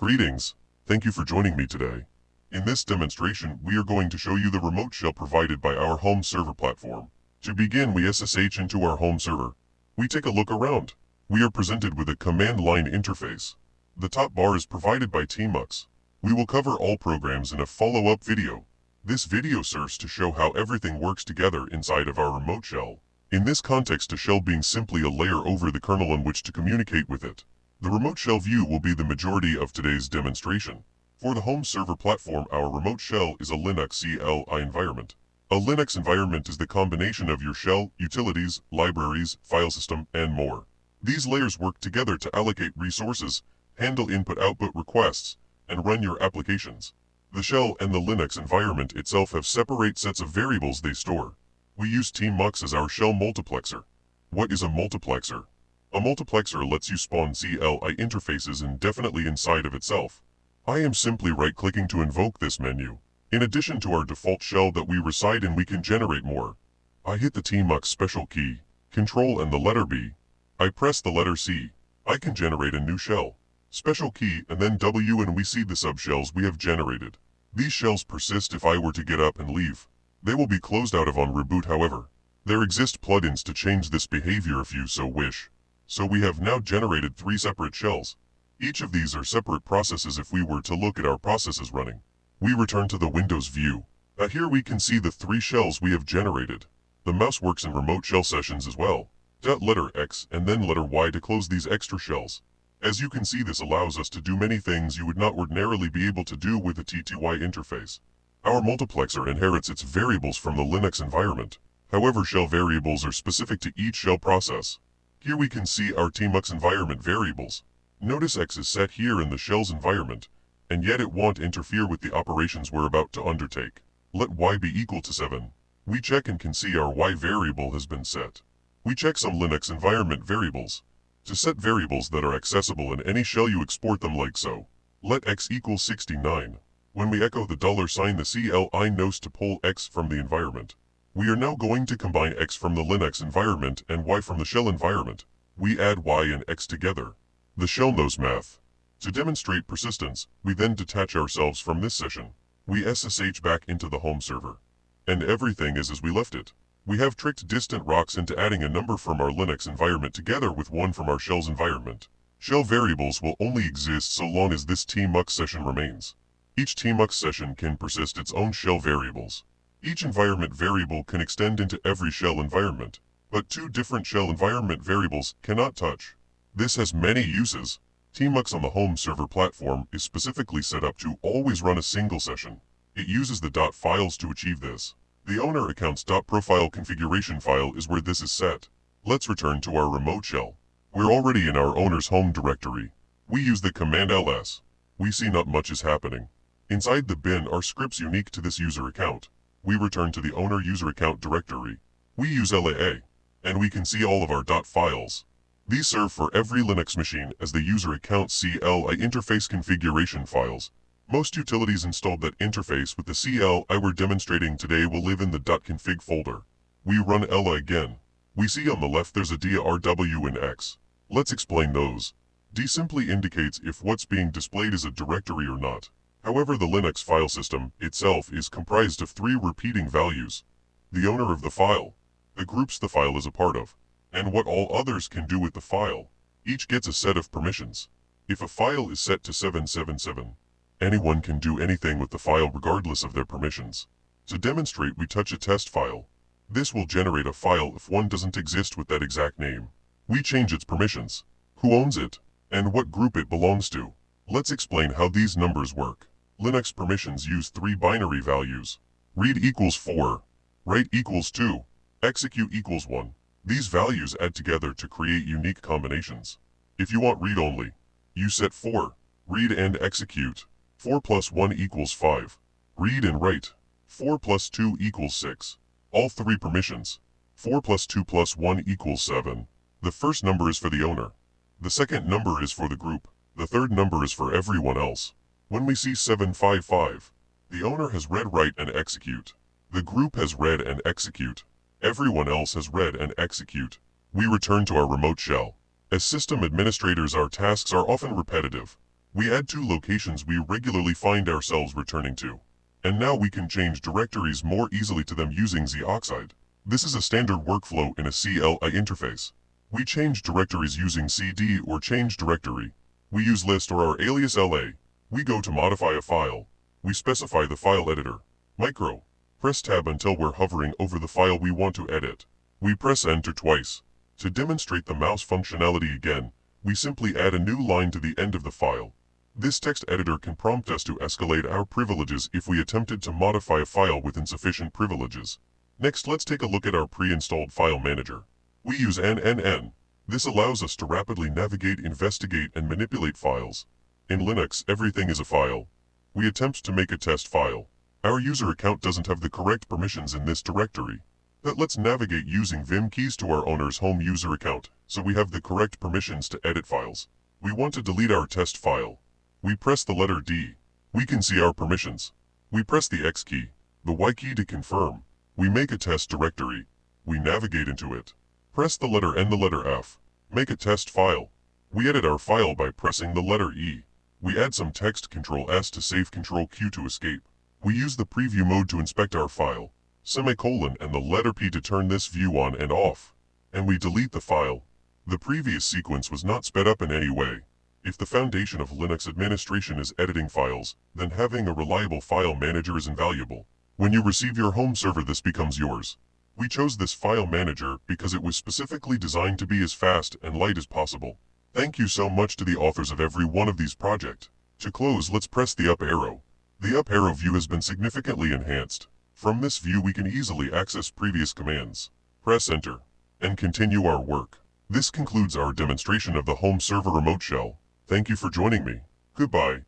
Greetings. Thank you for joining me today. In this demonstration, we are going to show you the remote shell provided by our home server platform. To begin, we SSH into our home server. We take a look around. We are presented with a command line interface. The top bar is provided by tmux. We will cover all programs in a follow-up video. This video serves to show how everything works together inside of our remote shell. In this context, a shell being simply a layer over the kernel on which to communicate with it. The remote shell view will be the majority of today's demonstration. For the home server platform, our remote shell is a Linux CLI environment. A Linux environment is the combination of your shell, utilities, libraries, file system, and more. These layers work together to allocate resources, handle input-output requests, and run your applications. The shell and the Linux environment itself have separate sets of variables they store. We use tmux as our shell multiplexer. What is a multiplexer? A multiplexer lets you spawn CLI interfaces indefinitely inside of itself. I am simply right-clicking to invoke this menu. In addition to our default shell that we reside in, we can generate more. I hit the tmux special key, Control and the letter B. I press the letter C. I can generate a new shell. Special key and then W, and we see the subshells we have generated. These shells persist if I were to get up and leave. They will be closed out of on reboot, however. There exist plugins to change this behavior if you so wish. So we have now generated 3 separate shells. Each of these are separate processes. If we were to look at our processes running, we return to the Windows view. Here we can see the 3 shells we have generated. The mouse works in remote shell sessions as well. Letter X and then letter Y to close these extra shells. As you can see, this allows us to do many things you would not ordinarily be able to do with a T2Y interface. Our multiplexer inherits its variables from the Linux environment. However, shell variables are specific to each shell process. Here we can see our tmux environment variables. Notice X is set here in the shell's environment, and yet it won't interfere with the operations we're about to undertake. Let Y be equal to 7. We check and can see our Y variable has been set. We check some Linux environment variables. To set variables that are accessible in any shell, you export them like so. Let X equal 69. When we echo the $, the CLI knows to pull X from the environment. We are now going to combine X from the Linux environment and Y from the shell environment. We add Y and X together. The shell knows math. To demonstrate persistence, we then detach ourselves from this session. We SSH back into the home server. And everything is as we left it. We have tricked distant rocks into adding a number from our Linux environment together with one from our shell's environment. Shell variables will only exist so long as this tmux session remains. Each tmux session can persist its own shell variables. Each environment variable can extend into every shell environment, but 2 different shell environment variables cannot touch. This has many uses. tmux on the home server platform is specifically set up to always run a single session. It uses the .files to achieve this. The owner account's .profile configuration file is where this is set. Let's return to our remote shell. We're already in our owner's home directory. We use the command ls. We see not much is happening. Inside the bin are scripts unique to this user account. We return to the owner user account directory. We use LAA, and we can see all of our .files. These serve for every Linux machine as the user account CLI interface configuration files. Most utilities installed that interface with the CLI we're demonstrating today will live in the .config folder. We run LA again. We see on the left there's a DRW and X. Let's explain those. D simply indicates if what's being displayed is a directory or not. However, the Linux file system itself is comprised of 3 repeating values. The owner of the file, the groups the file is a part of, and what all others can do with the file. Each gets a set of permissions. If a file is set to 777, anyone can do anything with the file regardless of their permissions. To demonstrate, we touch a test file. This will generate a file if one doesn't exist with that exact name. We change its permissions, who owns it, and what group it belongs to. Let's explain how these numbers work. Linux permissions use 3 binary values. Read equals 4, write equals 2, execute equals 1. These values add together to create unique combinations. If you want read only, you set 4, read and execute. 4 plus 1 equals 5. Read and write. 4 plus 2 equals 6. All 3 permissions. 4 plus 2 plus 1 equals 7. The first number is for the owner. The second number is for the group. The third number is for everyone else. When we see 755, the owner has read, write, and execute. The group has read and execute. Everyone else has read and execute. We return to our remote shell. As system administrators, our tasks are often repetitive. We add two locations we regularly find ourselves returning to. And now we can change directories more easily to them using zoxide. This is a standard workflow in a CLI interface. We change directories using cd or change directory. We use list or our alias LA. We go to modify a file. We specify the file editor. Micro. Press tab until we're hovering over the file we want to edit. We press enter twice. To demonstrate the mouse functionality again, we simply add a new line to the end of the file. This text editor can prompt us to escalate our privileges if we attempted to modify a file with insufficient privileges. Next, let's take a look at our pre-installed file manager. We use NNN. This allows us to rapidly navigate, investigate, and manipulate files. In Linux, everything is a file. We attempt to make a test file. Our user account doesn't have the correct permissions in this directory. But let's navigate using Vim keys to our owner's home user account, so we have the correct permissions to edit files. We want to delete our test file. We press the letter D. We can see our permissions. We press the X key, the Y key to confirm. We make a test directory. We navigate into it. Press the letter N, the letter F. Make a test file. We edit our file by pressing the letter E. We add some text, Ctrl S to save, Ctrl Q to escape. We use the preview mode to inspect our file, semicolon and the letter P to turn this view on and off. And we delete the file. The previous sequence was not sped up in any way. If the foundation of Linux administration is editing files, then having a reliable file manager is invaluable. When you receive your home server, this becomes yours. We chose this file manager because it was specifically designed to be as fast and light as possible. Thank you so much to the authors of every one of these projects. To close, let's press the up arrow. The up arrow view has been significantly enhanced. From this view we can easily access previous commands. Press enter, and continue our work. This concludes our demonstration of the home server remote shell. Thank you for joining me. Goodbye.